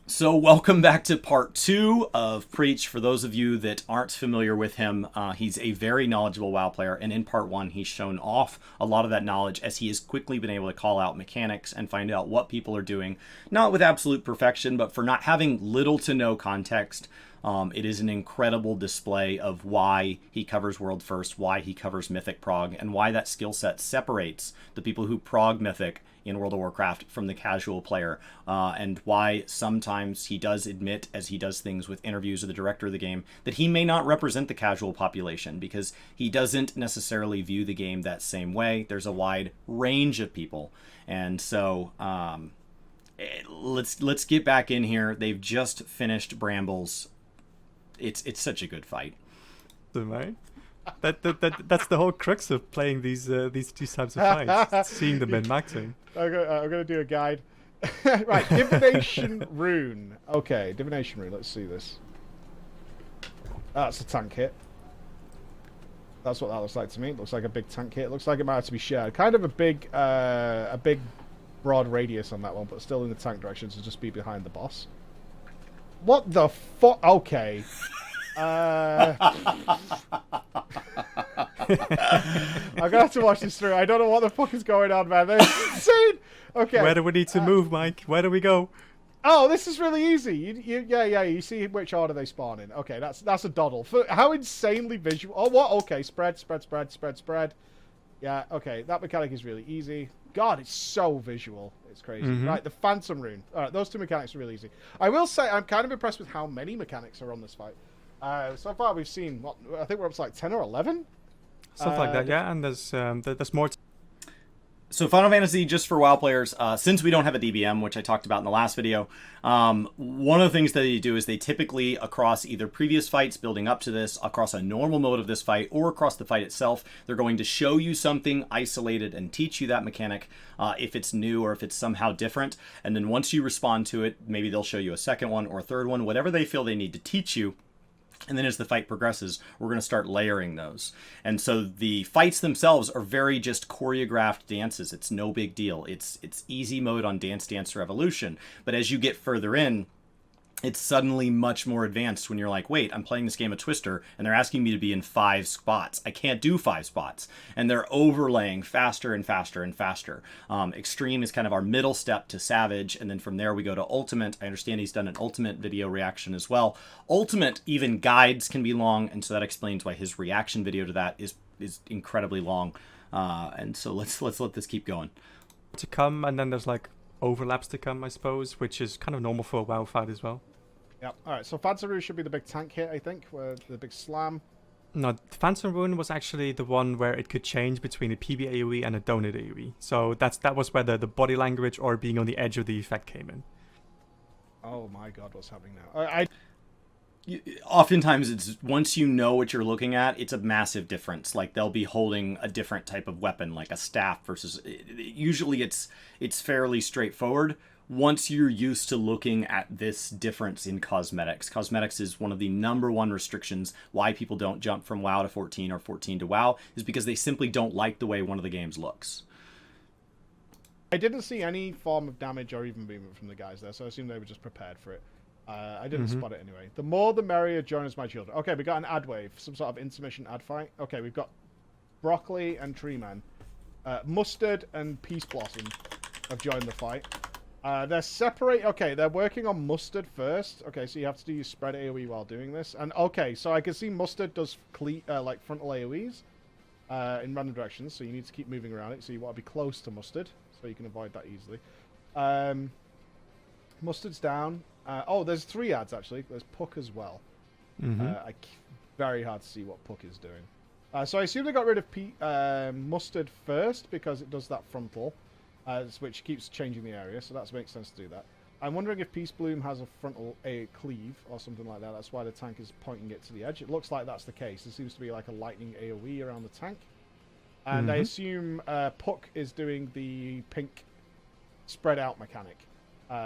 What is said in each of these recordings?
So welcome back to part 2 of Preach. For those of you that aren't familiar with him, he's a very knowledgeable WoW player, and in part 1 he's shown off a lot of that knowledge as he has quickly been able to call out mechanics and find out what people are doing, not with absolute perfection, but for not having little to no context. It is an incredible display of why he covers World First, why he covers Mythic Prog, and why that skill set separates the people who prog Mythic in World of Warcraft from the casual player, and why sometimes he does admit, as he does things with interviews with the director of the game, that he may not represent the casual population because he doesn't necessarily view the game that same way. There's a wide range of people, and so let's get back in here. They've just finished Brambles. It's such a good fight. Right? That's the whole crux of playing these types of fights. Seeing the min-maxing. I'm gonna do a guide. Right, divination rune. Okay, divination rune. Let's see this. That's a tank hit. That's what that looks like to me. It looks like a big tank hit. It looks like it might have to be shared. Kind of a big broad radius on that one, but still in the tank direction, so just be behind the boss. What the fuck? Okay. I'm gonna have to watch this through. I don't know what the fuck is going on, man. This is insane. Okay. Where do we need to move, Mike? Where do we go? Oh, this is really easy. Yeah. You see which order they spawn in. Okay, that's a doddle. How insanely visual. Oh, what? Okay, spread. Yeah. Okay, that mechanic is really easy. God, it's so visual. It's crazy. Right, the Phantom Rune. All right, those two mechanics are really easy. I will say I'm kind of impressed with how many mechanics are on this fight. So far we've seen what I think we're up to like 10 or 11. Something like that, yeah. And there's more. So Final Fantasy, just for WoW players, since we don't have a DBM, which I talked about in the last video, one of the things that they do is they typically, across either previous fights building up to this, across a normal mode of this fight, or across the fight itself, they're going to show you something isolated and teach you that mechanic, if it's new or if it's somehow different. And then once you respond to it, maybe they'll show you a second one or a third one, whatever they feel they need to teach you. And then as the fight progresses, we're going to start layering those. And so the fights themselves are very just choreographed dances. It's no big deal. It's easy mode on Dance Dance Revolution. But as you get further in, it's suddenly much more advanced when you're like, wait, I'm playing this game of Twister, and they're asking me to be in 5 spots. I can't do 5 spots. And they're overlaying faster and faster and faster. Extreme is kind of our middle step to Savage, and then from there we go to Ultimate. I understand he's done an Ultimate video reaction as well. Ultimate, even guides can be long, and so that explains why his reaction video to that is incredibly long. And so let's let this keep going. To come, and then there's like overlaps to come, I suppose, which is kind of normal for a WoW fight as well. Yep. All right. So Phantom Rune should be the big tank hit, I think, where the big slam. No, Phantom Rune was actually the one where it could change between a PB AoE and a donut AoE. So that was where the body language or being on the edge of the effect came in. Oh my God, what's happening now? Oftentimes it's once you know what you're looking at, it's a massive difference. Like they'll be holding a different type of weapon, like a staff versus. Usually it's fairly straightforward. Once you're used to looking at this difference in cosmetics. Cosmetics is one of the #1 restrictions why people don't jump from WoW to 14 or 14 to WoW, is because they simply don't like the way one of the games looks. I didn't see any form of damage or even movement from the guys there, so I assume they were just prepared for it. I didn't spot it anyway. The more the merrier, join us, my children. Okay, we got an ad wave, some sort of intermission ad fight. Okay, we've got Broccoli and Tree Man. Mustard and Peace Blossom have joined the fight. They're separate. Okay, they're working on Mustard first. Okay, so you have to do your spread AoE while doing this. And okay, so I can see Mustard does like frontal AoEs in random directions, so you need to keep moving around it. So you want to be close to Mustard, so you can avoid that easily. Mustard's down. Oh, there's 3 ads actually. There's Puck as well. Very hard to see what Puck is doing. So I assume they got rid of Mustard first because it does that frontal. Which keeps changing the area, so that makes sense to do that. I'm wondering if Peace Bloom has a frontal cleave or something like that. That's why the tank is pointing it to the edge. It looks like that's the case. There seems to be like a lightning AoE around the tank. And I assume Puck is doing the pink spread out mechanic.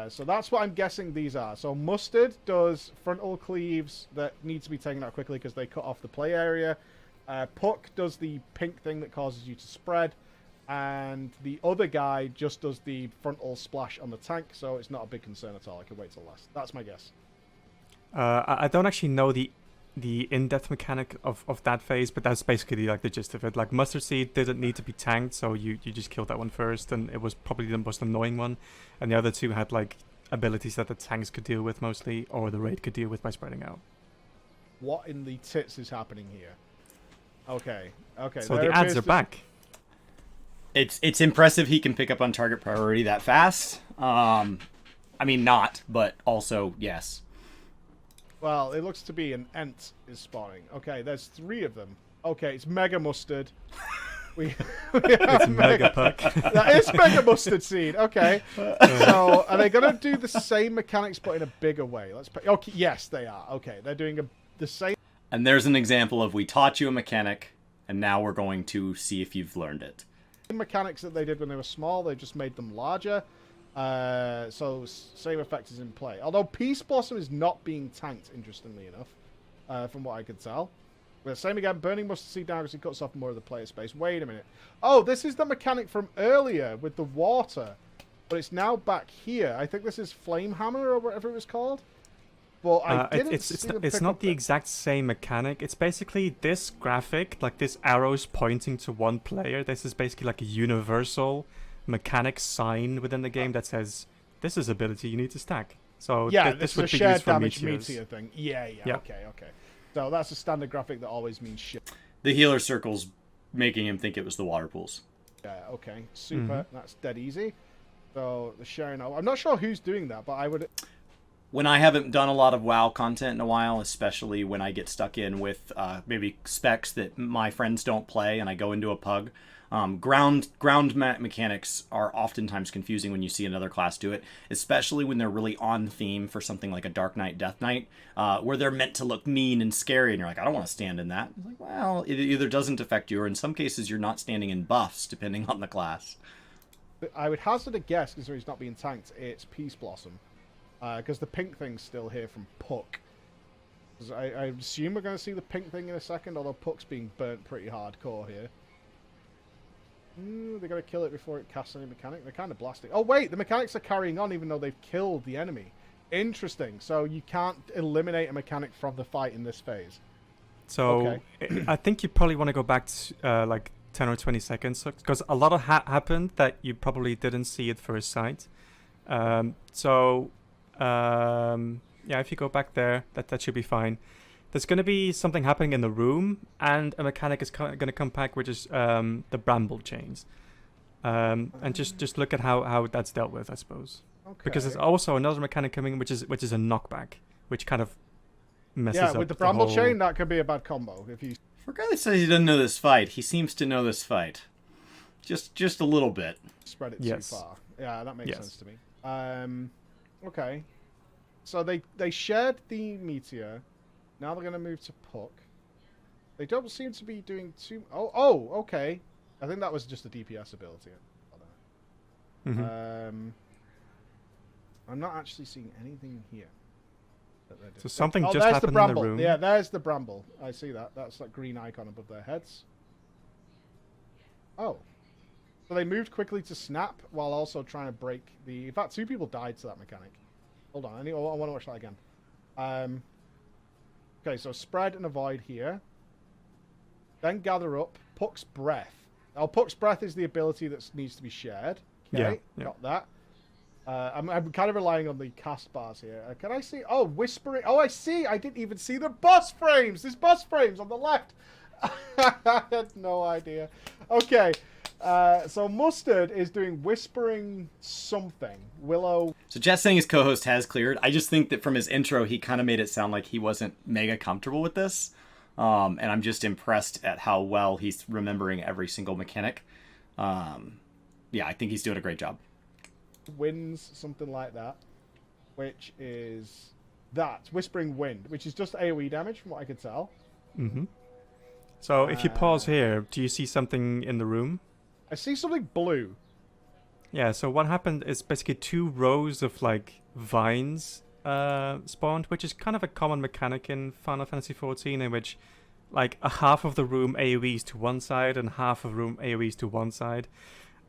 So that's what I'm guessing these are. So Mustard does frontal cleaves that need to be taken out quickly because they cut off the play area. Puck does the pink thing that causes you to spread. and the other guy just does the frontal splash on the tank, so it's not a big concern at all. I can wait till last. That's my guess. I don't actually know the in-depth mechanic of that phase, but that's basically like the gist of it. Like Mustard Seed didn't need to be tanked, so you just killed that one first, and it was probably the most annoying one. And the other two had like abilities that the tanks could deal with mostly, or the raid could deal with by spreading out. What in the tits is happening here? Okay. So the ads are back. It's impressive he can pick up on target priority that fast. I mean, not, but also yes. Well, it looks to be an Ent is spawning. Okay, there's 3 of them. Okay, it's Mega Mustard. It's Mega Puck. That is Mega Mustard Seed. Okay. So, are they going to do the same mechanics but in a bigger way? Okay, yes, they are. Okay, they're doing the same. And there's an example of we taught you a mechanic, and now we're going to see if you've learned it. Mechanics that they did when they were small, they just made them larger. So same effect is in play. Although Peace Blossom is not being tanked, interestingly enough, from what I could tell. But same again, Burning Mustard Seed down because he cuts off more of the player space. Wait a minute. Oh, this is the mechanic from earlier with the water. But it's now back here. I think this is Flame Hammer or whatever it was called. But I didn't it's not the exact same mechanic. It's basically this graphic, like this arrows pointing to one player. This is basically like a universal mechanic sign within the game that says this is ability you need to stack. So yeah, this is would a be shared used for damage meteors. meteor thing. Yeah. Yep. Okay. So that's a standard graphic that always means shit. The healer circle's making him think it was the water pools. Yeah. Okay. Super. That's dead easy. So the sharing. I'm not sure who's doing that, but I would. When I haven't done a lot of WoW content in a while, especially when I get stuck in with maybe specs that my friends don't play and I go into a pug, ground mechanics are oftentimes confusing when you see another class do it, especially when they're really on theme for something like a Dark Knight, Death Knight, where they're meant to look mean and scary, and you're like, I don't want to stand in that. It's like, well, it either doesn't affect you, or in some cases you're not standing in buffs, depending on the class. I would hazard a guess, because he's not being tanked, it's Peace Blossom. Because the pink thing's still here from Puck. I assume we're going to see the pink thing in a second, although Puck's being burnt pretty hardcore here. They're going to kill it before it casts any mechanic. They're kind of blasting. Oh, wait, the mechanics are carrying on even though they've killed the enemy. Interesting. So you can't eliminate a mechanic from the fight in this phase. So okay. I think you probably want to go back to like 10 or 20 seconds, because a lot of happened that you probably didn't see at first sight. Yeah, if you go back there, that should be fine. There's going to be something happening in the room, and a mechanic is going to come back, which is the bramble chains. And just look at how that's dealt with, I suppose. Okay. Because there's also another mechanic coming, which is a knockback, which kind of messes up. Yeah, with the bramble chain, that could be a bad combo if you. For a guy that says he doesn't know this fight, he seems to know this fight. Just a little bit. Spread it too far. Yeah, that makes sense to me. Okay. So they shared the meteor. Now they're going to move to Puck. They don't seem to be doing too... Oh, okay. I think that was just a DPS ability. I don't know. I'm not actually seeing anything here. So something just happened in the room. Yeah, there's the bramble. I see that. That's that green icon above their heads. Oh. So they moved quickly to snap while also trying to break the... In fact, 2 people died to that mechanic. Hold on. I want to watch that again. Okay, so spread and avoid here. Then gather up. Puck's Breath. Now, Puck's Breath is the ability that needs to be shared. Okay, got that. I'm kind of relying on the cast bars here. Can I see? Oh, Whispering. Oh, I see. I didn't even see the boss frames. There's boss frames on the left. I had no idea. Okay. So Mustard is doing Whispering something. Willow. So Jet's saying his co-host has cleared. I just think that from his intro, he kind of made it sound like he wasn't mega comfortable with this. And I'm just impressed at how well he's remembering every single mechanic. Yeah, I think he's doing a great job. Winds, something like that. Which is that. Whispering Wind, which is just AoE damage from what I could tell. Mm-hmm. So if you pause here, do you see something in the room? I see something blue. Yeah, so what happened is basically 2 rows of like vines spawned, which is kind of a common mechanic in Final Fantasy XIV, in which like a half of the room AoEs to one side and half of room AoEs to one side.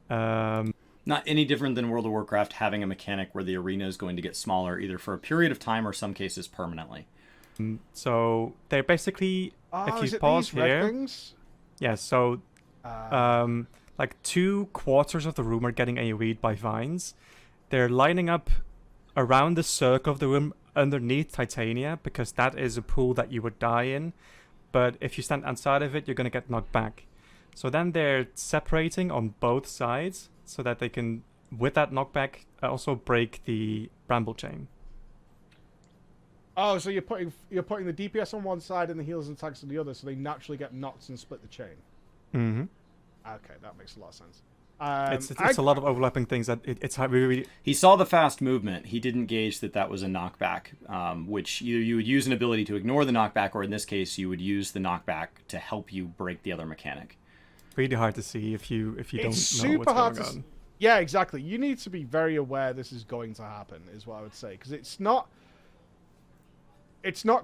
Not any different than World of Warcraft having a mechanic where the arena is going to get smaller, either for a period of time or some cases permanently. So they're basically, if is you it pause these red here, things? yeah. So like 2/4 of the room are getting AoE'd by vines. They're lining up around the circle of the room underneath Titania because that is a pool that you would die in. But if you stand outside of it, you're going to get knocked back. So then they're separating on both sides so that they can, with that knockback, also break the bramble chain. Oh, so you're putting the DPS on one side and the healers and tanks on the other, so they naturally get knocked and split the chain. Mm-hmm. Okay, that makes a lot of sense. It's a lot of overlapping things that it's really. He saw the fast movement. He didn't gauge that was a knockback, which either you would use an ability to ignore the knockback, or in this case, you would use the knockback to help you break the other mechanic. Really hard to see if you don't It's know super hard what's to going on. Yeah, exactly. You need to be very aware this is going to happen, is what I would say, because it's not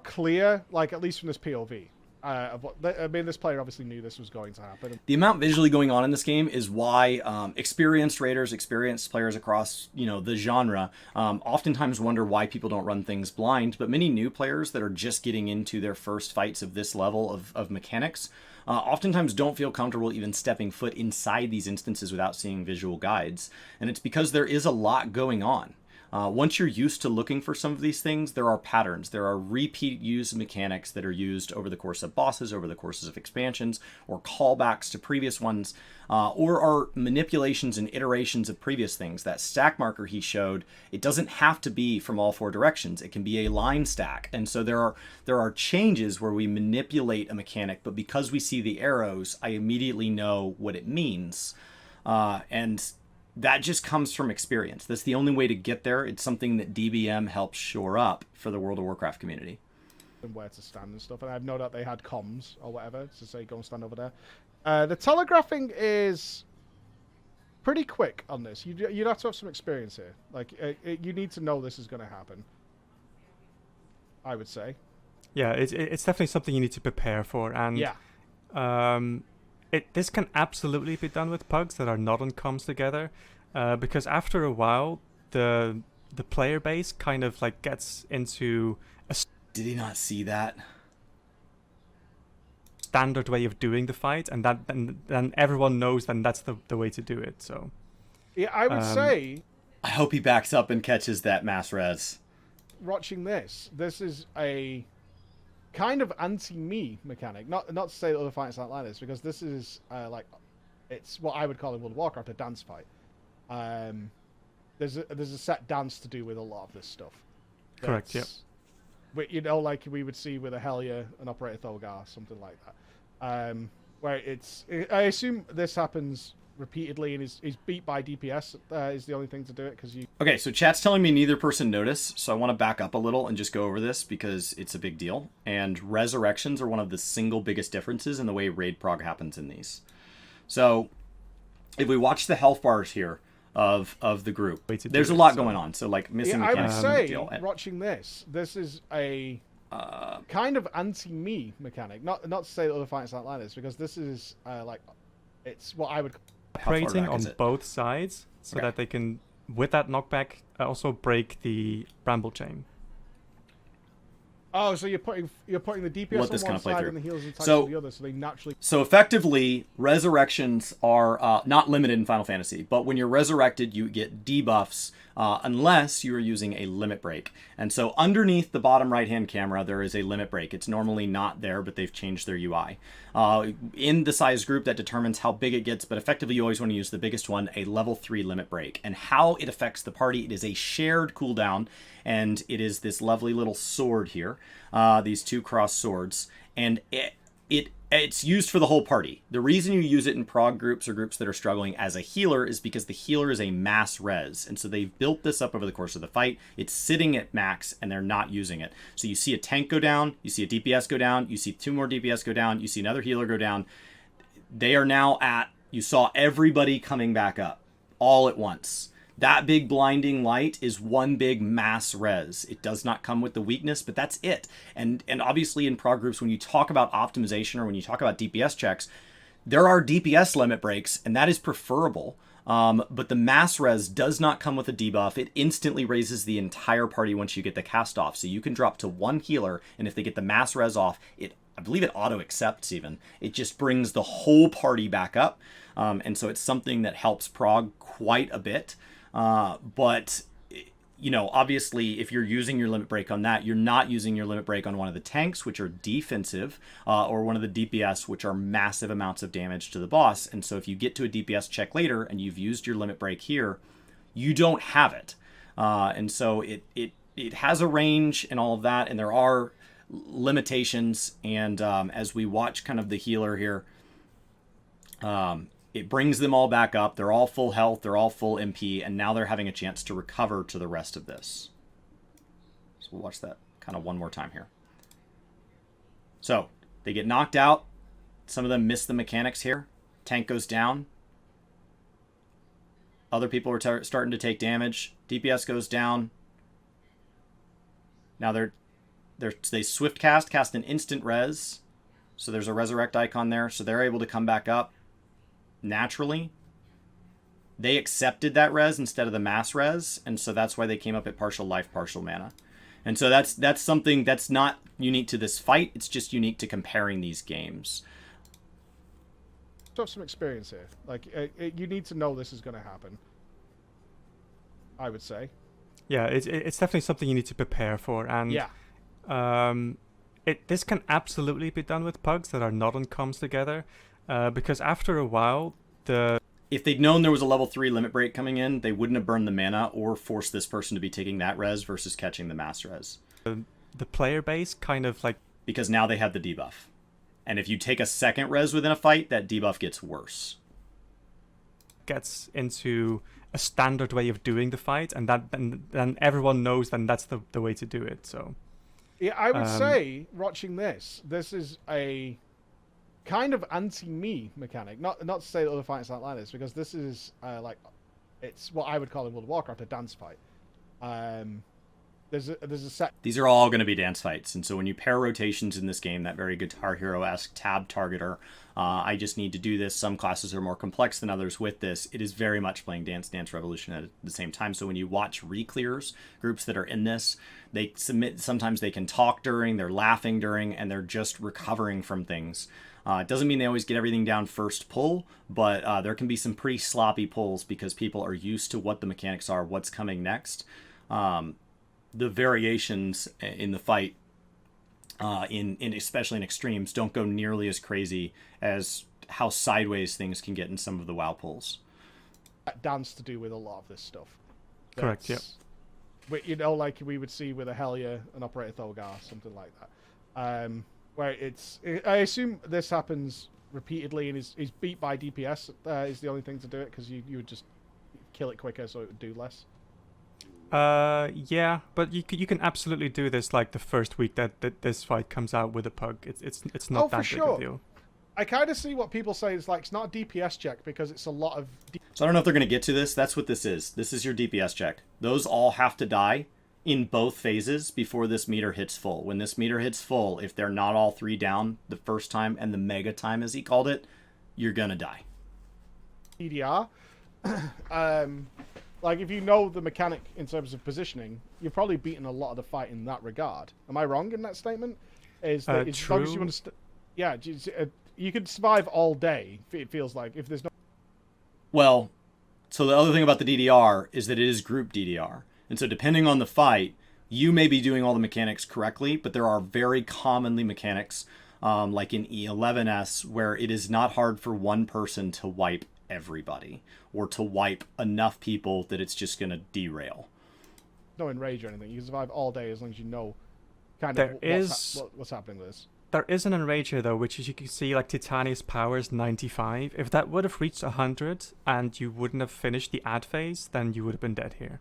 clear, like at least from this POV. Of what I mean, this player obviously knew this was going to happen. The amount visually going on in this game is why experienced raiders, experienced players across the genre, oftentimes wonder why people don't run things blind. But many new players that are just getting into their first fights of this level of mechanics oftentimes don't feel comfortable even stepping foot inside these instances without seeing visual guides. And it's because there is a lot going on. Once you're used to looking for some of these things, there are patterns. There are repeat use mechanics that are used over the course of bosses, over the courses of expansions, or callbacks to previous ones, or are manipulations and iterations of previous things. That stack marker he showed, it doesn't have to be from all four directions. It can be a line stack. And so there are changes where we manipulate a mechanic, but because we see the arrows, I immediately know what it means. And that just comes from experience. That's the only way to get there. It's something that DBM helps shore up for the World of Warcraft community. And where to stand and stuff. And I know that they had comms or whatever to say go and stand over there. The telegraphing is pretty quick on this. You'd have to have some experience here. Like you need to know this is going to happen, I would say. Yeah, it's definitely something you need to prepare for. And yeah. This can absolutely be done with pugs that are not on comms together, because after a while, the player base kind of like gets into a Did he not see that? standard way of doing the fight, and then everyone knows then that's the way to do it. So Yeah, I would say, I hope he backs up and catches that mass res. watching this is a kind of anti-me mechanic. Not to say that other fights aren't like this, because this is like it's what I would call in World of Warcraft a dance fight. There's a set dance to do with a lot of this stuff. Correct. Yep. Like we would see with a Hellier, an Operator Thulgar, something like that. Where I assume this happens repeatedly and is beat by DPS is the only thing to do it, because you... Okay, so chat's telling me neither person noticed, so I want to back up a little and just go over this because it's a big deal. And resurrections are one of the single biggest differences in the way raid prog happens in these. So if we watch the health bars here of the group, there's a lot going on. So like missing mechanics. I would say, watching this is a kind of anti-me mechanic. Not to say that other fights aren't like this, because this is like it's what I would... operating on both sides so that they can, with that knockback, also break the bramble chain. Oh, so you're putting the DPS on one side and the healers and tanks on the other, so they naturally... So effectively, resurrections are not limited in Final Fantasy, but when you're resurrected, you get debuffs unless you are using a limit break. And so underneath the bottom right-hand camera, there is a limit break. It's normally not there, but they've changed their UI. In the size group, that determines how big it gets, but effectively you always want to use the biggest one, a level 3 limit break. And how it affects the party, it is a shared cooldown, and it is this lovely little sword here, these two cross swords, and it's used for the whole party. The reason you use it in prog groups or groups that are struggling as a healer is because the healer is a mass res, and so they've built this up over the course of the fight. It's sitting at max, and they're not using it. So you see a tank go down, you see a DPS go down, you see 2 more DPS go down, you see another healer go down. They are now you saw everybody coming back up all at once. That big blinding light is one big mass res. It does not come with the weakness, but that's it. And obviously in prog groups, when you talk about optimization or when you talk about DPS checks, there are DPS limit breaks, and that is preferable. But the mass res does not come with a debuff. It instantly raises the entire party once you get the cast off. So you can drop to one healer, and if they get the mass res off, I believe it auto accepts even. It just brings the whole party back up. And so it's something that helps prog quite a bit. But, you know, obviously, if you're using your limit break on that, you're not using your limit break on one of the tanks, which are defensive, or one of the DPS, which are massive amounts of damage to the boss. And so if you get to a DPS check later and you've used your limit break here, you don't have it. And so it has a range and all of that, and there are limitations. And as we watch kind of the healer here, it brings them all back up. They're all full health. They're all full MP. And now they're having a chance to recover to the rest of this. So we'll watch that kind of one more time here. So they get knocked out. Some of them miss the mechanics here. Tank goes down. Other people are starting to take damage. DPS goes down. Now they swift cast an instant res. So there's a resurrect icon there. So they're able to come back up naturally. They accepted that res instead of the mass res, and so that's why they came up at partial life, partial mana. And so that's something that's not unique to this fight. It's just unique to comparing these games. To have some experience here. Like, you need to know this is going to happen, I would say. Yeah, it's definitely something you need to prepare for. And yeah. This can absolutely be done with pugs that are not on comms together. Because after a while, if they'd known there was a level 3 limit break coming in, they wouldn't have burned the mana or forced this person to be taking that res versus catching the mass res. The player base kind of like... Because now they have the debuff. And if you take a second res within a fight, that debuff gets worse. Gets into a standard way of doing the fight, and then everyone knows then that's the way to do it. So yeah, I would say, watching this is a kind of anti-me mechanic. Not to say that other fights aren't like this, because this is like, it's what I would call in World of Warcraft a dance fight. There's a set. These are all going to be dance fights, and so when you pair rotations in this game, that very Guitar Hero-esque tab targeter, I just need to do this. Some classes are more complex than others with this. It is very much playing Dance Dance Revolution at the same time. So when you watch reclears, groups that are in this, they submit. Sometimes they can talk during, they're laughing during, and they're just recovering from things. It doesn't mean they always get everything down first pull, but there can be some pretty sloppy pulls because people are used to what the mechanics are, what's coming next. The variations in the fight, in especially in extremes, don't go nearly as crazy as how sideways things can get in some of the WoW pulls. Dance to do with a lot of this stuff. Correct, yeah. You know, like we would see with a Hellier, an Operator Thulgar, something like that. Where I assume this happens repeatedly and is beat by DPS is the only thing to do it, because you would just kill it quicker so it would do less. Yeah, but you can absolutely do this like the first week that this fight comes out with a pug. It's not that big a deal. I kind of see what people say. It's like, it's not a DPS check because it's a lot of... So I don't know if they're going to get to this. That's what this is. This is your DPS check. Those all have to die in both phases before this meter hits full. When this meter hits full, if they're not all three down the first time and the mega time, as he called it, you're going to die. EDR. Like, if you know the mechanic in terms of positioning, you're probably beaten a lot of the fight in that regard. Am I wrong in that statement? Is that as long as you understand... Yeah, you could survive all day, it feels like, if there's no... Well, so the other thing about the DDR is that it is group DDR. And so depending on the fight, you may be doing all the mechanics correctly, but there are very commonly mechanics, like in E11S, where it is not hard for one person to wipe everybody, or to wipe enough people that it's just going to derail. No enrage or anything. You can survive all day as long as you know kind of what's happening with this. There is an enrage here, though, which is, you can see, like, Titania's power is 95. If that would have reached 100 and you wouldn't have finished the ad phase, then you would have been dead here.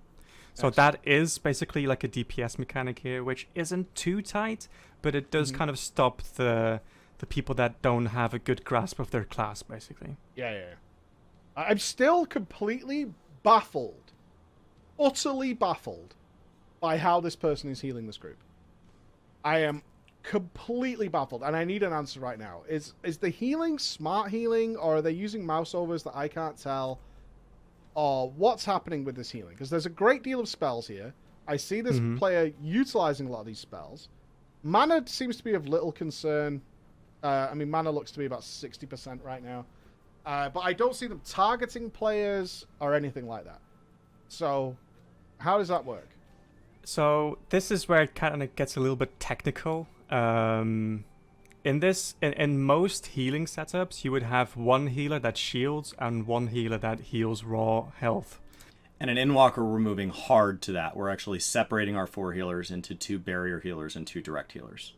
So that is basically like a DPS mechanic here, which isn't too tight, but it does kind of stop the people that don't have a good grasp of their class, basically. Yeah. I'm still completely baffled utterly baffled by how this person is healing this group. I am completely baffled, and I need an answer right now. Is the healing smart healing, or are they using mouse overs that I can't tell? Or what's happening with this healing? Because there's a great deal of spells here. I see this player utilizing a lot of these spells. Mana seems to be of little concern. I mean, mana looks to be about 60% right now. But I don't see them targeting players or anything like that. So, how does that work? So this is where it kind of gets a little bit technical. In most healing setups, you would have one healer that shields and one healer that heals raw health. And in Endwalker, we're moving hard to that. We're actually separating our 4 healers into 2 barrier healers and 2 direct healers.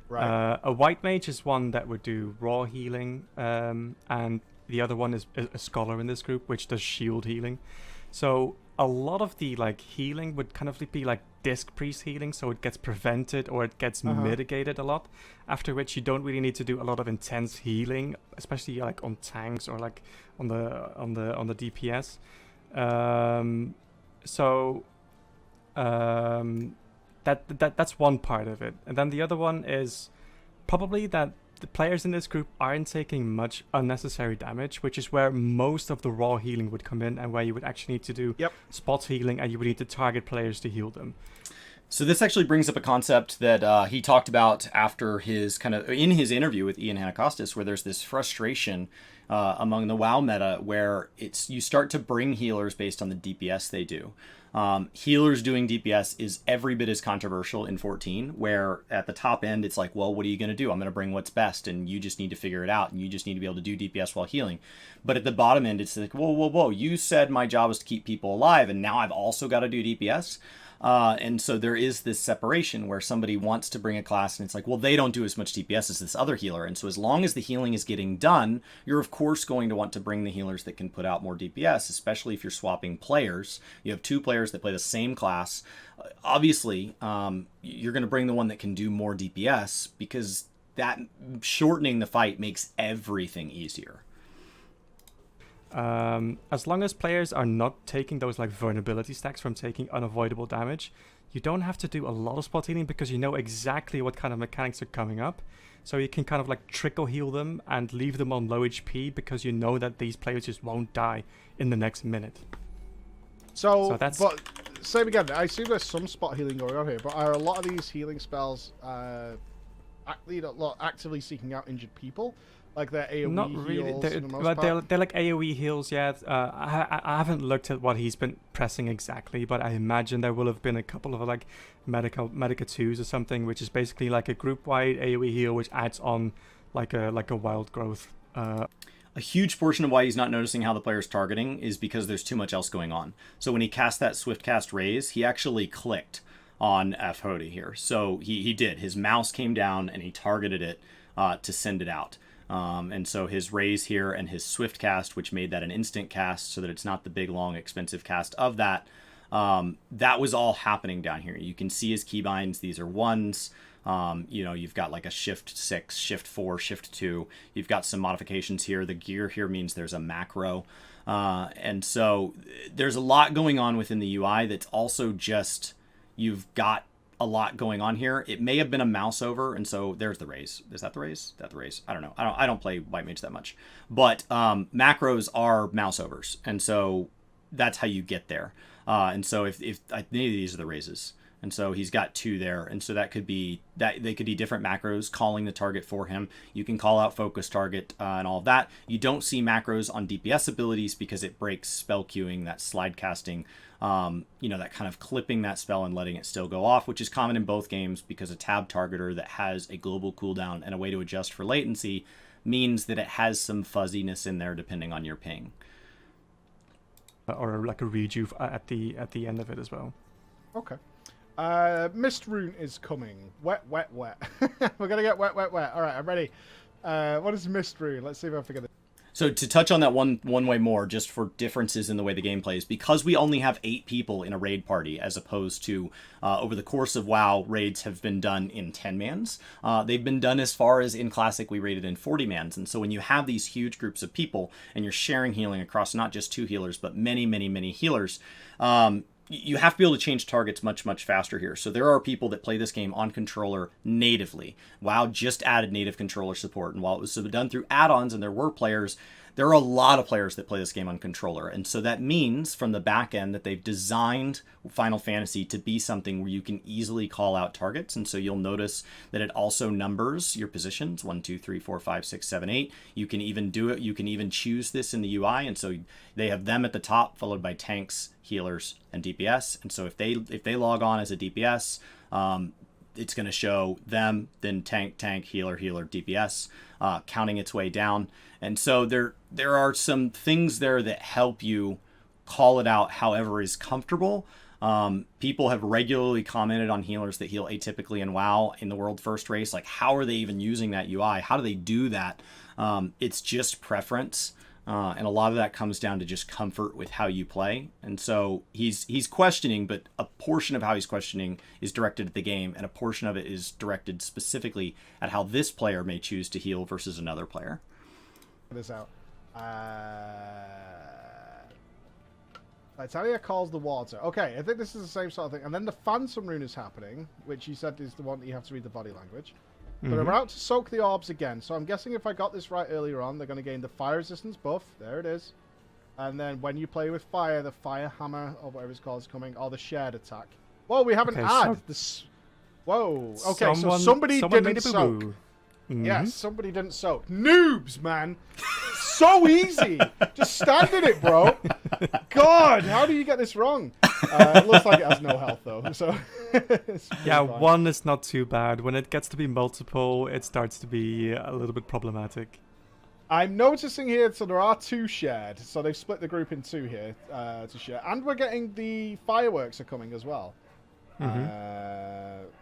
Right. A white mage is one that would do raw healing, and the other one is a scholar in this group, which does shield healing. So a lot of the healing would kind of be like disc priest healing, so it gets prevented or it gets mitigated a lot. After which you don't really need to do a lot of intense healing, especially on tanks or on the DPS. That's one part of it, and then the other one is probably that the players in this group aren't taking much unnecessary damage, which is where most of the raw healing would come in, and where you would actually need to do spot healing, and you would need to target players to heal them. So this actually brings up a concept that he talked about after his in his interview with Ian Hanakostas, where there's this frustration among the WoW meta where you start to bring healers based on the DPS they do. Healers doing DPS is every bit as controversial in 14, where at the top end it's like, well, what are you going to do? I'm going to bring what's best, and you just need to figure it out, and you just need to be able to do DPS while healing. But at the bottom end, it's like, whoa, you said my job is to keep people alive, and now I've also got to do DPS? And so there is this separation where somebody wants to bring a class and it's like, well, they don't do as much DPS as this other healer. And so as long as the healing is getting done, you're of course going to want to bring the healers that can put out more DPS, especially if you're swapping players. You have 2 players that play the same class. Obviously, you're going to bring the one that can do more DPS, because that shortening the fight makes everything easier. As long as players are not taking those vulnerability stacks from taking unavoidable damage, you don't have to do a lot of spot healing, because you know exactly what kind of mechanics are coming up. So you can kind of trickle heal them and leave them on low HP, because you know that these players just won't die in the next minute. So that's... But same again, I assume there's some spot healing going on here, but are a lot of these healing spells actively seeking out injured people? Like their AoE Not really. heals for the most part? They're like AoE heals, yeah. I haven't looked at what he's been pressing exactly, but I imagine there will have been a couple of Medica 2s or something, which is basically like a group-wide AoE heal, which adds on like a wild growth. A huge portion of why he's not noticing how the player's targeting is because there's too much else going on. So when he cast that swift cast raise, he actually clicked on FFXIV here. So he did. His mouse came down and he targeted it to send it out. And so his raise here and his swift cast, which made that an instant cast so that it's not the big, long, expensive cast of that, that was all happening down here. You can see his keybinds. These are 1s. You've got like a shift 6, shift 4, shift 2. You've got some modifications here. The gear here means there's a macro. And so there's a lot going on within the UI that's also just, you've got a lot going on here. It may have been a mouse over, and so there's the raise. Is that the raise? Is that the raise? I don't know. I don't play White Mage that much, but macros are mouse overs, and so that's how you get there. And so if any of these are the raises, and so he's got 2 there, and so that could be that they could be different macros calling the target for him. You can call out focus target and all of that. You don't see macros on DPS abilities because it breaks spell queuing, that slide casting. That kind of clipping that spell and letting it still go off, which is common in both games, because a tab targeter that has a global cooldown and a way to adjust for latency means that it has some fuzziness in there depending on your ping. Or like a rejuve at the end of it as well. Okay. Mist Rune is coming. Wet, wet, wet. We're going to get wet, wet, wet. All right, I'm ready. What is Mist Rune? Let's see if I figure this. So to touch on that one way more, just for differences in the way the game plays, because we only have 8 people in a raid party, as opposed to over the course of WoW, raids have been done in 10 mans. They've been done as far as in Classic we raided in 40 mans. And so when you have these huge groups of people and you're sharing healing across not just 2 healers, but many, many, many healers, you have to be able to change targets much, much faster here. So there are people that play this game on controller natively. WoW just added native controller support. And while it was done through add-ons and there were players, there are a lot of players that play this game on controller. And so that means from the back end that they've designed Final Fantasy to be something where you can easily call out targets. And so you'll notice that it also numbers your positions, 1, 2, 3, 4, 5, 6, 7, 8. You can even do it. You can even choose this in the UI. And so they have them at the top, followed by tanks, healers, and DPS. And so if they log on as a DPS, it's going to show them, then tank, healer, DPS, counting its way down. And so there are some things there that help you call it out however is comfortable. People have regularly commented on healers that heal atypically in WoW in the World First race. Like, how are they even using that UI? How do they do that? It's just preference. And a lot of that comes down to just comfort with how you play. And so he's questioning, but a portion of how he's questioning is directed at the game, and a portion of it is directed specifically at how this player may choose to heal versus another player. This out. Italia calls the water. Okay, I think this is the same sort of thing. And then the Phantom Rune is happening, which you said is the one that you have to read the body language. But I'm about to soak the orbs again, so I'm guessing if I got this right earlier on, they're going to gain the fire resistance buff. There it is. And then when you play with fire, the fire hammer, or whatever it's called, is coming, or the shared attack. Whoa, we have an ad. Whoa. Okay, so somebody didn't soak. Yes, somebody didn't soak. Noobs, man. So easy. Just stand in it, bro. God, how do you get this wrong? It looks like it has no health, though. So yeah, fine. 1 is not too bad. When it gets to be multiple, it starts to be a little bit problematic. I'm noticing here, so there are 2 shared. So they've split the group in 2 here to share. And we're getting the fireworks are coming as well.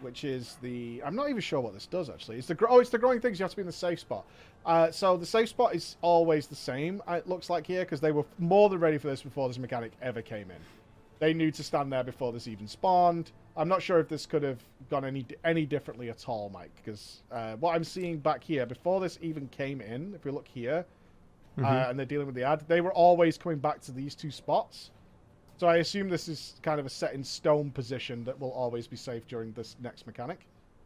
Which is the... I'm not even sure what this does, actually. It's the growing things. You have to be in the safe spot. So the safe spot is always the same, it looks like here, because they were more than ready for this before this mechanic ever came in. They knew to stand there before this even spawned. I'm not sure if this could have gone any differently at all, Mike, because what I'm seeing back here, before this even came in, if we look here, and they're dealing with the ad, they were always coming back to these 2 spots. So I assume this is kind of a set in stone position that will always be safe during this next mechanic,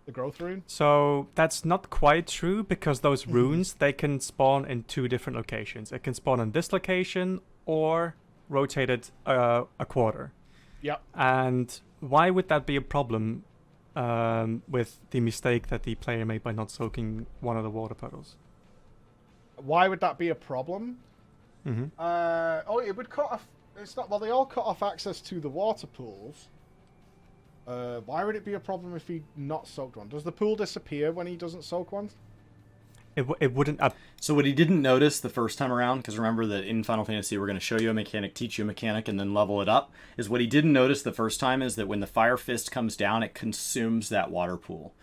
the growth rune. So that's not quite true, because those runes, they can spawn in 2 different locations. It can spawn in this location or rotated a quarter. Yep. And why would that be a problem with the mistake that the player made by not soaking one of the water puddles? Why would that be a problem? It would cut off... It's not... Well, they all cut off access to the water pools. Why would it be a problem if he not soaked one? Does the pool disappear when he doesn't soak one? It wouldn't... So what he didn't notice the first time around, because remember that in Final Fantasy we're going to show you a mechanic, teach you a mechanic, and then level it up, is what he didn't notice the first time is that when the Fire Fist comes down, it consumes that water pool.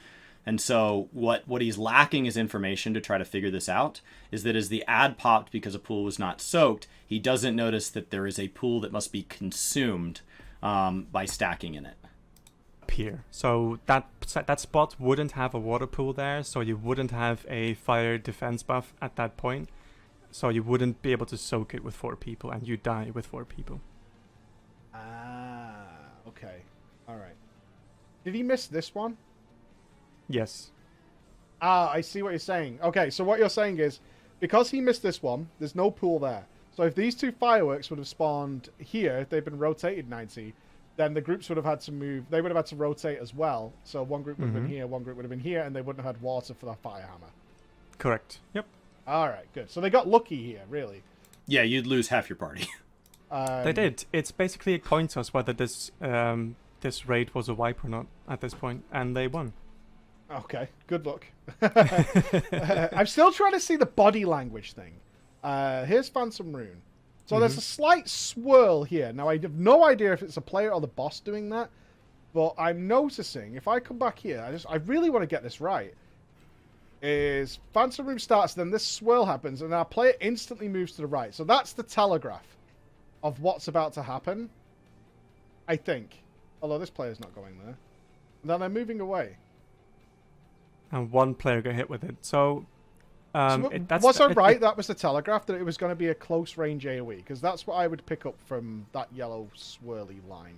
And so what he's lacking is information to try to figure this out, is that as the ad popped because a pool was not soaked, he doesn't notice that there is a pool that must be consumed by stacking in it. Here. So that spot wouldn't have a water pool there, so you wouldn't have a fire defense buff at that point. So you wouldn't be able to soak it with 4 people, and you die with 4 people. Ah, okay. Alright. Did he miss this one? Yes. Ah, I see what you're saying. Okay, so what you're saying is, because he missed this one, there's no pool there. So if these 2 fireworks would have spawned here, if they've been rotated 90, then the groups would have had to move. They would have had to rotate as well. So one group would have been here, one group would have been here, and they wouldn't have had water for the fire hammer. Correct. Yep. All right, good. So they got lucky here, really. Yeah, you'd lose half your party. They did. It's basically a coin toss whether this raid was a wipe or not at this point, and they won. Okay, good luck. I'm still trying to see the body language thing. Here's Phantom Rune. So there's a slight swirl here. Now, I have no idea if it's a player or the boss doing that, but I'm noticing, if I come back here, I really want to get this right. is Phantom Room starts, then this swirl happens, and our player instantly moves to the right. So that's the telegraph of what's about to happen, I think. Although this player's not going there. And then they're moving away. And one player got hit with it. So, was I right? That was the telegraph, that it was going to be a close range AoE? Because that's what I would pick up from that yellow swirly line.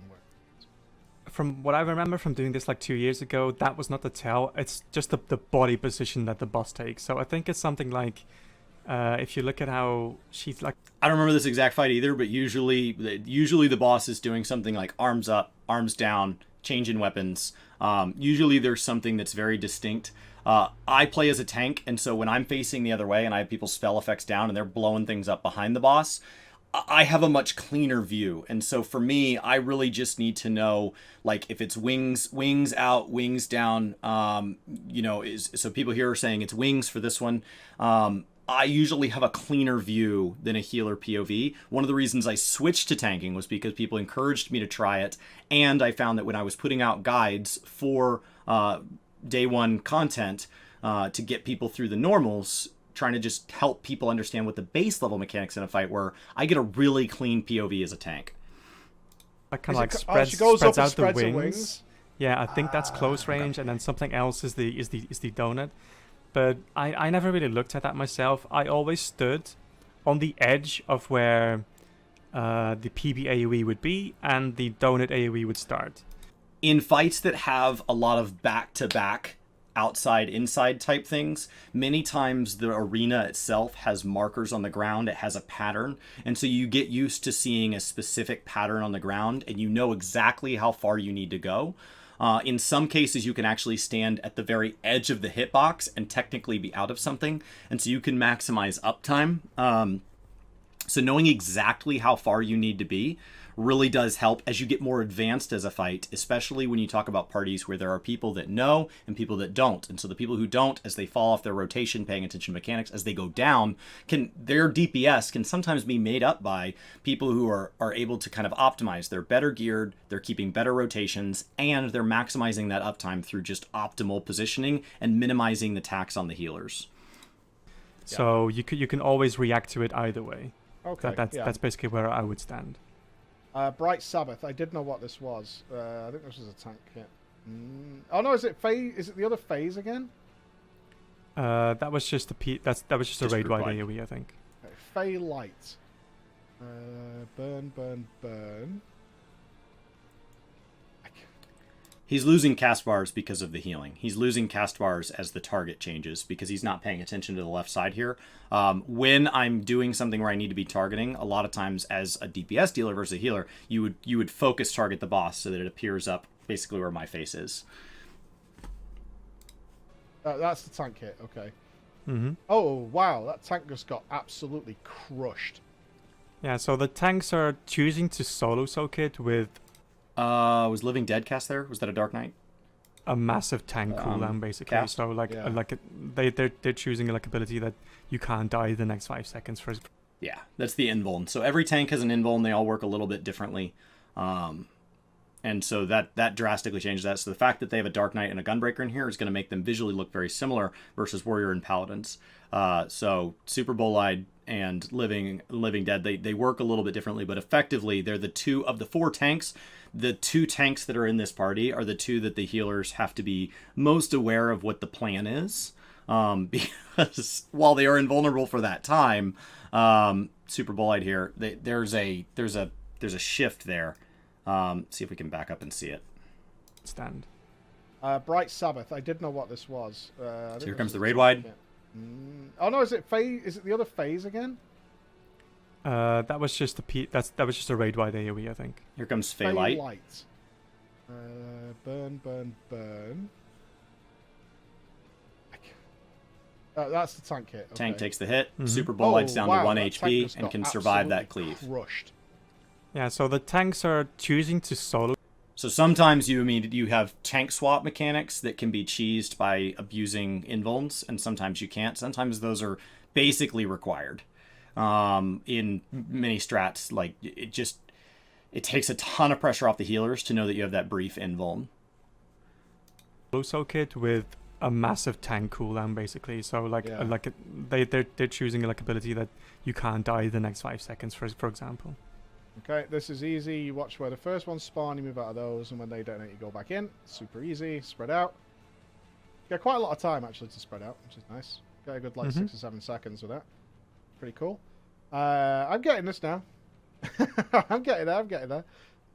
From what I remember from doing this like 2 years ago, that was not the tell. It's just the body position that the boss takes. So I think it's something like, if you look at how she's like... I don't remember this exact fight either, but usually the boss is doing something like arms up, arms down, change in weapons. Usually there's something that's very distinct. I play as a tank, and so when I'm facing the other way and I have people's spell effects down and they're blowing things up behind the boss, I have a much cleaner view. And so for me, I really just need to know, like, if it's wings out, wings down, so people here are saying it's wings for this one. I usually have a cleaner view than a healer POV. One of the reasons I switched to tanking was because people encouraged me to try it, and I found that when I was putting out guides for day one content to get people through the normals, trying to just help people understand what the base level mechanics in a fight were, I get a really clean POV as a tank. That kind of like spreads out the wings. Yeah, I think that's close range, and then something else is the donut. But I never really looked at that myself. I always stood on the edge of where the PB AoE would be and the donut AoE would start. In fights that have a lot of back-to-back outside-inside type things, many times the arena itself has markers on the ground. It has a pattern. And so you get used to seeing a specific pattern on the ground, and you know exactly how far you need to go. In some cases, you can actually stand at the very edge of the hitbox and technically be out of something. And so you can maximize uptime. So knowing exactly how far you need to be really does help as you get more advanced as a fight, especially when you talk about parties where there are people that know and people that don't. And so the people who don't, as they fall off their rotation, paying attention to mechanics, as they go down, their DPS can sometimes be made up by people who are able to kind of optimize. They're better geared, they're keeping better rotations, and they're maximizing that uptime through just optimal positioning and minimizing the tax on the healers. So you can always react to it either way. Okay, that's basically where I would stand. Bright Sabbath. I did know what this was. I think this was a tank kit. Oh no, is it phase? Is it the other phase again? That was just that was just a raid wide AoE, I think. Okay, Fey Light. Burn. He's losing cast bars because of the healing. He's losing cast bars as the target changes because he's not paying attention to the left side here. When I'm doing something where I need to be targeting, a lot of times as a DPS dealer versus a healer, you would focus target the boss so that it appears up basically where my face is. That's the tank hit, okay. Mm-hmm. Oh, wow, that tank just got absolutely crushed. Yeah, so the tanks are choosing to solo soak it with... Was Living Dead cast there? Was that a Dark Knight? A massive tank cooldown, basically. Cast? So they're choosing like ability that you can't die the next 5 seconds for. Yeah, that's the invuln. So every tank has an invuln. They all work a little bit differently, and so that drastically changes that. So the fact that they have a Dark Knight and a Gunbreaker in here is going to make them visually look very similar versus Warrior and Paladins. So Super Bolide and Living Dead, they work a little bit differently, but effectively they're the two of the 4 tanks. The 2 tanks that are in this party are the 2 that the healers have to be most aware of what the plan is, because while they are invulnerable for that time, Super Bolide here, there's a shift there. See if we can back up and see it. Stand. Bright Sabbath. I did know what this was. So here comes the raid wide. Oh no, is it phase? Is it the other phase again? That was just that was just a raid wide AoE, I think. Here comes Fey Light. Burn. That's the tank hit. Okay. Tank takes the hit. Mm-hmm. Super Bolight's down to 1 HP and can survive that cleave. Crushed. Yeah, so the tanks are choosing to solo. So sometimes you have tank swap mechanics that can be cheesed by abusing invulns, and sometimes you can't. Sometimes those are basically required. In many strats, like it takes a ton of pressure off the healers to know that you have that brief invuln. Solo soak it with a massive tank cooldown basically. So like Yeah. they're choosing a like ability that you can't die the next 5 seconds, for example. Okay, this is easy. You watch where the first ones spawn, you move out of those, and when they detonate, you go back in. Super easy. Spread out. Get quite a lot of time actually to spread out, which is nice. Get a good like 6 or 7 seconds with that. Pretty cool. I'm getting this now. I'm getting there.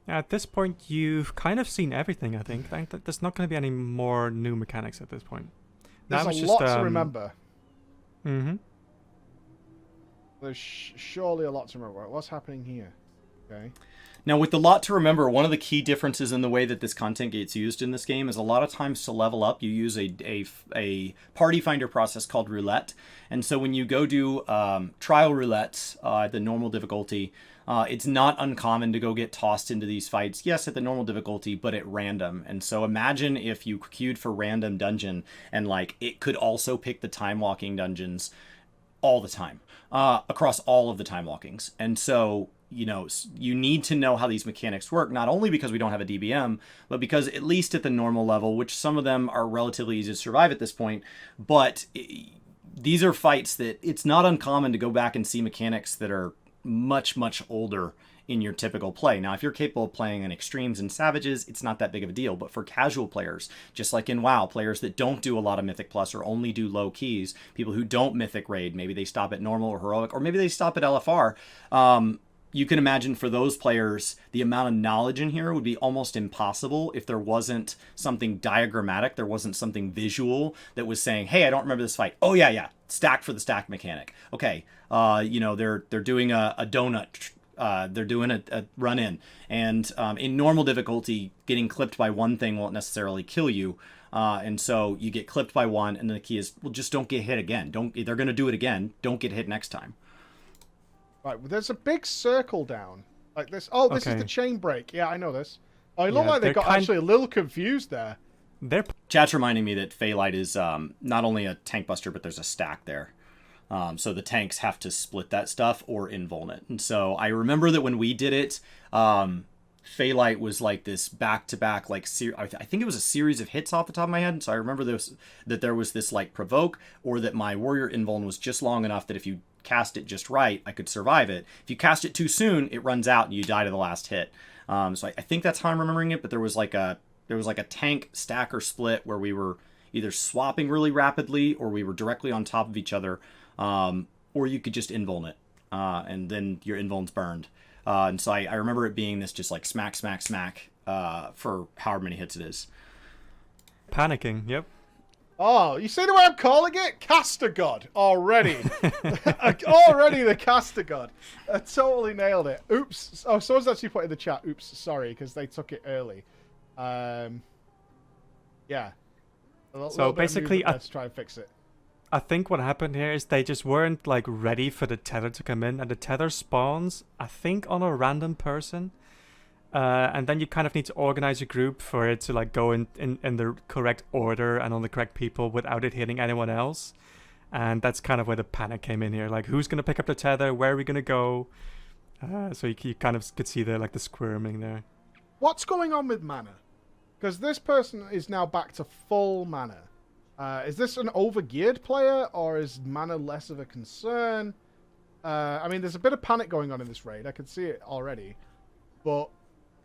At this point, you've kind of seen everything. I think there's not going to be any more new mechanics at this point. There's That a was lot just, to remember. Mm-hmm. There's surely a lot to remember. What's happening here? Okay. Now, with the lot to remember, one of the key differences in the way that this content gets used in this game is a lot of times to level up, you use a party finder process called Roulette. And so when you go do trial roulette, the normal difficulty, it's not uncommon to go get tossed into these fights, yes, at the normal difficulty, but at random. And so imagine if you queued for random dungeon and like it could also pick the time walking dungeons all the time, across all of the time walkings. And so, you know, you need to know how these mechanics work, not only because we don't have a DBM, but because at least at the normal level, which some of them are relatively easy to survive at this point, but these are fights that it's not uncommon to go back and see mechanics that are much, much older in your typical play. Now, if you're capable of playing in extremes and savages, it's not that big of a deal. But for casual players, just like in WoW, players that don't do a lot of Mythic Plus or only do low keys, people who don't Mythic raid, maybe they stop at normal or heroic, or maybe they stop at LFR, you can imagine for those players, the amount of knowledge in here would be almost impossible if there wasn't something diagrammatic, there wasn't something visual that was saying, hey, I don't remember this fight. Oh, yeah, stack for the stack mechanic. Okay, you know, they're doing a donut, they're doing a run-in. And in normal difficulty, getting clipped by one thing won't necessarily kill you. And so you get clipped by one, and the key is, well, just don't get hit again. They're going to do it again. Don't get hit next time. Right, well, there's a big circle down like this. Oh, this is the chain break. Yeah, I know this. Oh, it looked like they got actually a little confused there. Chat's reminding me that Phaelite is not only a tank buster, but there's a stack there. So the tanks have to split that stuff or invuln it. And so I remember that when we did it, Phaelite was like this back-to-back, like I think it was a series of hits off the top of my head. So I remember that there was this like provoke, or that my warrior invuln was just long enough that if you cast it just right, I could survive it. If you cast it too soon, it runs out and you die to the last hit. So I think that's how I'm remembering it. But there was like a tank stacker split where we were either swapping really rapidly or we were directly on top of each other, or you could just invuln it, and then your invuln's burned. And so I remember it being this just like smack, smack, smack for however many hits it is. Panicking, yep. Oh, you see the way I'm calling it? Caster God. Already. Already the Caster God. I totally nailed it. Oops. Oh, someone's actually put in the chat, oops, sorry, because they took it early. Yeah. So basically, let's try and fix it. I think what happened here is they just weren't like ready for the tether to come in, and the tether spawns, I think, on a random person. And then you kind of need to organize a group for it to like go in the correct order and on the correct people without it hitting anyone else. And that's kind of where the panic came in here. Like, who's going to pick up the tether? Where are we going to go? So you kind of could see the squirming there. What's going on with mana? Because this person is now back to full mana. Is this an overgeared player, or is mana less of a concern? I mean, there's a bit of panic going on in this raid. I can see it already.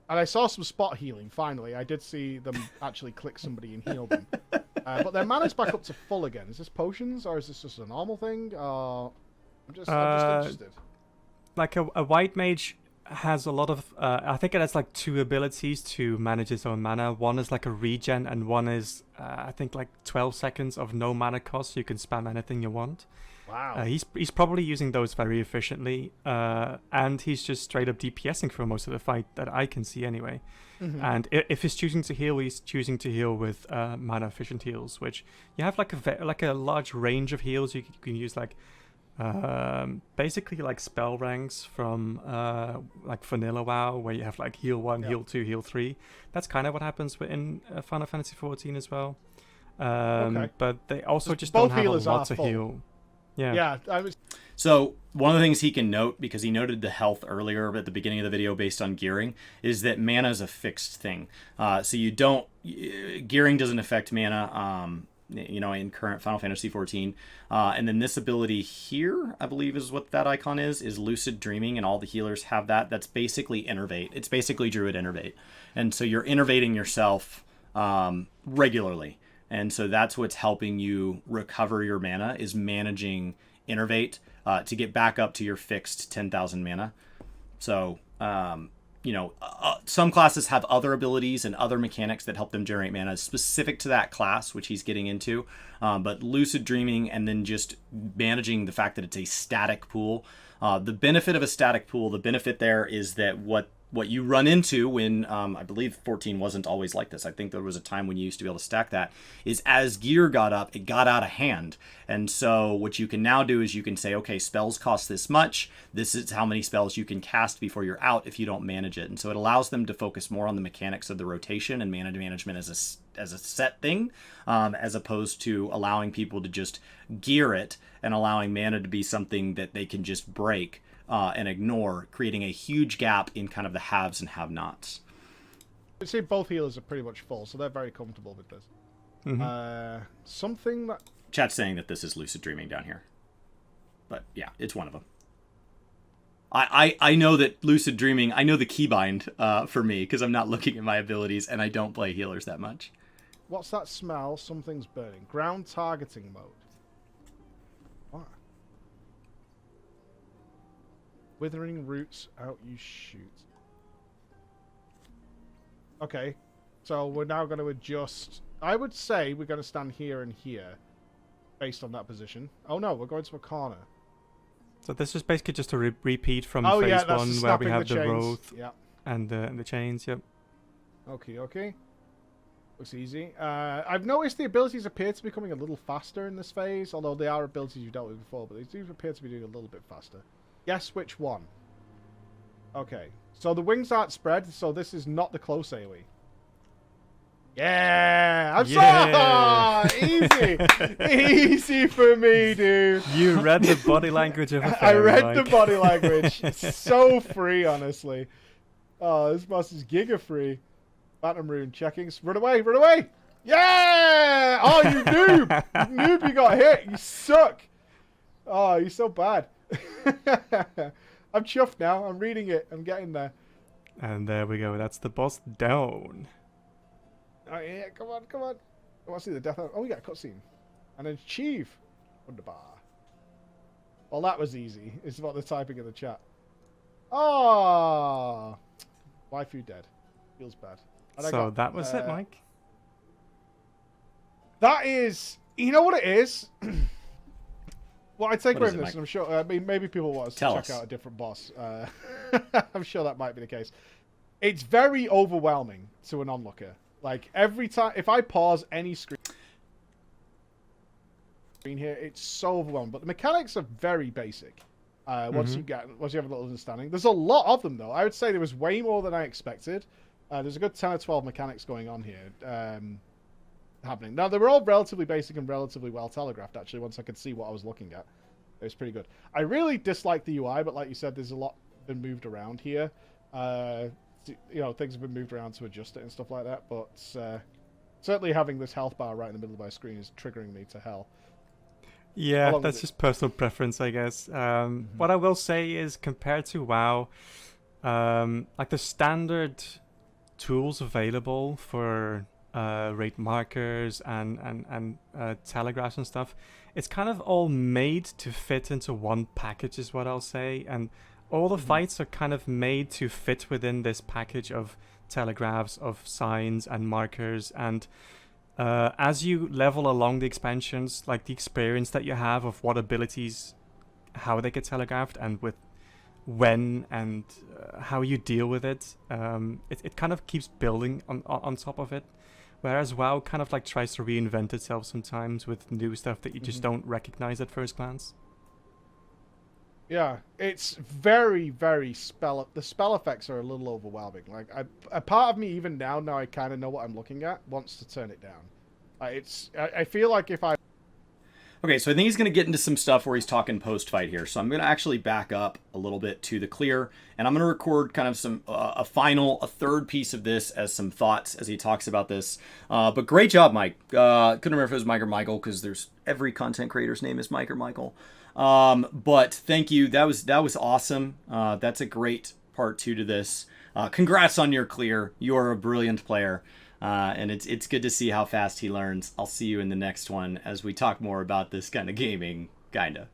And I saw some spot healing, finally. I did see them actually click somebody and heal them. But their mana's back up to full again. Is this potions, or is this just a normal thing? I'm just interested. Like a white mage has a lot of... I think it has like 2 abilities to manage its own mana. One is like a regen, and one is, I think, like 12 seconds of no mana cost, so you can spam anything you want. Wow. He's probably using those very efficiently, and he's just straight up DPSing for most of the fight that I can see anyway. Mm-hmm. And if he's choosing to heal, he's choosing to heal with mana efficient heals, which you have like a large range of heals. You can use like basically like spell ranks from like vanilla WoW, where you have like heal 1, heal 2, heal 3. That's kind of what happens in Final Fantasy XIV as well. Okay. But they also just don't have a lot to heal. Yeah. So one of the things he can note, because he noted the health earlier at the beginning of the video based on gearing, is that mana is a fixed thing. So gearing doesn't affect mana. you know, in current Final Fantasy XIV. And then this ability here, I believe is what that icon is Lucid Dreaming, and all the healers have that. That's basically Innervate. It's basically Druid Innervate. And so you're innervating yourself regularly. And so that's what's helping you recover your mana, is managing Innervate to get back up to your fixed 10,000 mana. So, you know, some classes have other abilities and other mechanics that help them generate mana specific to that class, which he's getting into. But Lucid Dreaming, and then just managing the fact that it's a static pool. The benefit of a static pool, the benefit there is that what you run into when, I believe 14 wasn't always like this. I think there was a time when you used to be able to stack that, is as gear got up, it got out of hand. And so what you can now do is you can say, okay, spells cost this much. This is how many spells you can cast before you're out if you don't manage it. And so it allows them to focus more on the mechanics of the rotation and mana management as a set thing, as opposed to allowing people to just gear it and allowing mana to be something that they can just break and ignore, creating a huge gap in kind of the haves and have-nots. You see, both healers are pretty much full, so they're very comfortable with this. Something that... Chat's saying that this is Lucid Dreaming down here. But yeah, it's one of them. I know that Lucid Dreaming, I know the keybind for me, because I'm not looking at my abilities, and I don't play healers that much. What's that smell? Something's burning. Ground targeting mode. What? Withering roots, out you shoot. Okay, so we're now going to adjust. I would say we're going to stand here and here, based on that position. Oh no, we're going to a corner. So this is basically just a repeat from phase phase one, one, where we have the growth yep. and the chains. Yep. Okay. Looks easy. I've noticed the abilities appear to be becoming a little faster in this phase, although they are abilities you've dealt with before, but they do appear to be doing a little bit faster. Guess which one? Okay. So the wings aren't spread, so this is not the close AoE. Yeah! Easy! Easy for me, dude! You read the body language of a fairy, I read Mike. the body language. It's so free, honestly. Oh, this boss is giga free. Phantom Rune checking. Run away! Run away! Yeah! Oh, you noob! You noob, you got hit! You suck! Oh, you're so bad. I'm chuffed now. I'm reading it. I'm getting there. And there we go. That's the boss down. Oh yeah, come on. I want to see the death. Oh, we got a cutscene. And then achieve. Wunderbar. Well, that was easy. It's about the typing in the chat. Oh, waifu dead. Feels bad. And So that was it, Mike. That is. You know what it is? Well, I take away What is from it, this, Mike? and I'm sure. I mean, maybe people want us to Tell check us. out a different boss. I'm sure that might be the case. It's very overwhelming to an onlooker. Like every time, if I pause any screen here, it's so overwhelming. But the mechanics are very basic. Once you have a little understanding, there's a lot of them though. I would say there was way more than I expected. There's a good 10 or 12 mechanics going on here. Happening. Now, they were all relatively basic and relatively well telegraphed, actually, once I could see what I was looking at. It was pretty good. I really dislike the UI, but like you said, there's a lot been moved around here. You know, things have been moved around to adjust it and stuff like that, but certainly having this health bar right in the middle of my screen is triggering me to hell. Yeah, Along that's with just personal preference, I guess. What I will say is, compared to WoW, like the standard tools available for rate markers and telegraphs and stuff, it's kind of all made to fit into one package, is what I'll say. And all the fights are kind of made to fit within this package of telegraphs, of signs and markers. And as you level along the expansions, like the experience that you have of what abilities, how they get telegraphed, and with when and how you deal with it, it kind of keeps building on top of it. Whereas WoW kind of like tries to reinvent itself sometimes with new stuff that you just don't recognize at first glance. Yeah, it's very, very the spell effects are a little overwhelming. Like, a part of me, even now I kind of know what I'm looking at, wants to turn it down. I feel like if I... Okay, so I think he's going to get into some stuff where he's talking post-fight here. So I'm going to actually back up a little bit to the clear, and I'm going to record kind of some a third piece of this as some thoughts as he talks about this. But great job, Mike. Couldn't remember if it was Mike or Michael because there's every content creator's name is Mike or Michael. But thank you. That was awesome. That's a great part 2 to this. Congrats on your clear. You're a brilliant player. And it's good to see how fast he learns. I'll see you in the next one as we talk more about this kind of gaming, kinda.